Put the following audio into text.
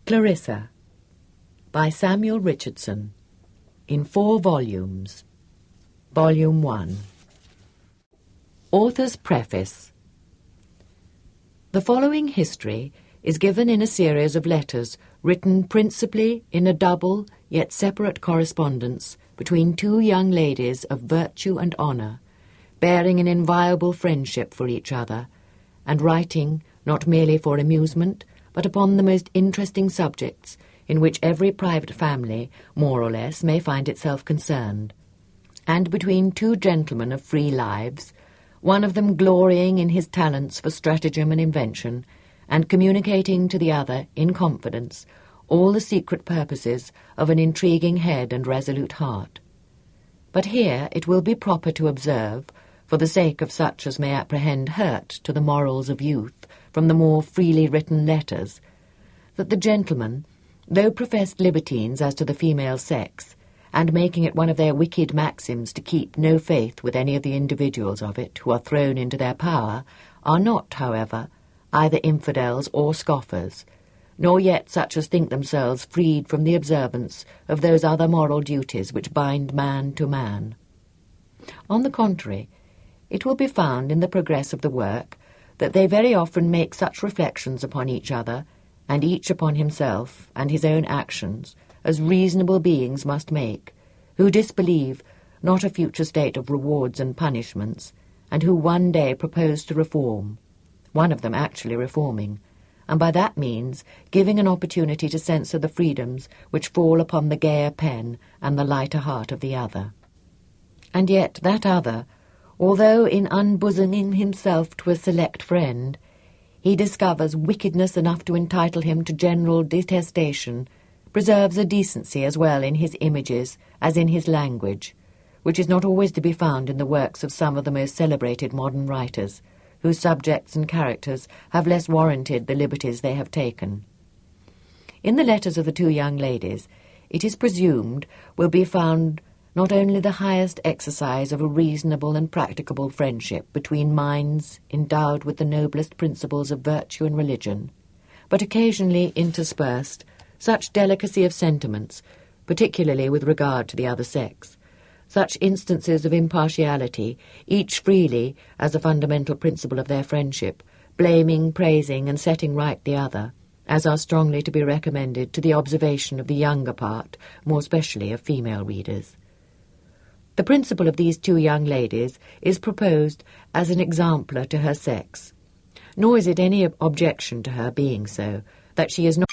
Clarissa, by Samuel Richardson, in 4 volumes. Volume 1. Author's Preface. The following history is given in a series of letters written principally in a double yet separate correspondence between 2 young ladies of virtue and honour, bearing an inviolable friendship for each other, and writing not merely for amusement, but upon the most interesting subjects in which every private family, more or less, may find itself concerned, and between 2 gentlemen of free lives, one of them glorying in his talents for stratagem and invention, and communicating to the other, in confidence, all the secret purposes of an intriguing head and resolute heart. But here it will be proper to observe, for the sake of such as may apprehend hurt to the morals of youth from the more freely written letters, that the gentlemen, though professed libertines as to the female sex, and making it one of their wicked maxims to keep no faith with any of the individuals of it who are thrown into their power, are not, however, either infidels or scoffers, nor yet such as think themselves freed from the observance of those other moral duties which bind man to man. On the contrary, it will be found in the progress of the work that they very often make such reflections upon each other, and each upon himself and his own actions, as reasonable beings must make, who disbelieve not a future state of rewards and punishments, and who one day propose to reform, one of them actually reforming, and by that means giving an opportunity to censor the freedoms which fall upon the gayer pen and the lighter heart of the other. And yet that other, although in unbosoming himself to a select friend, he discovers wickedness enough to entitle him to general detestation, preserves a decency as well in his images as in his language, which is not always to be found in the works of some of the most celebrated modern writers, whose subjects and characters have less warranted the liberties they have taken. In the letters of the 2 young ladies, it is presumed will be found not only the highest exercise of a reasonable and practicable friendship between minds endowed with the noblest principles of virtue and religion, but occasionally interspersed such delicacy of sentiments, particularly with regard to the other sex, such instances of impartiality, each freely, as a fundamental principle of their friendship, blaming, praising, and setting right the other, as are strongly to be recommended to the observation of the younger part, more especially of female readers. The principle of these 2 young ladies is proposed as an exemplar to her sex, nor is it any objection to her being so, that she is not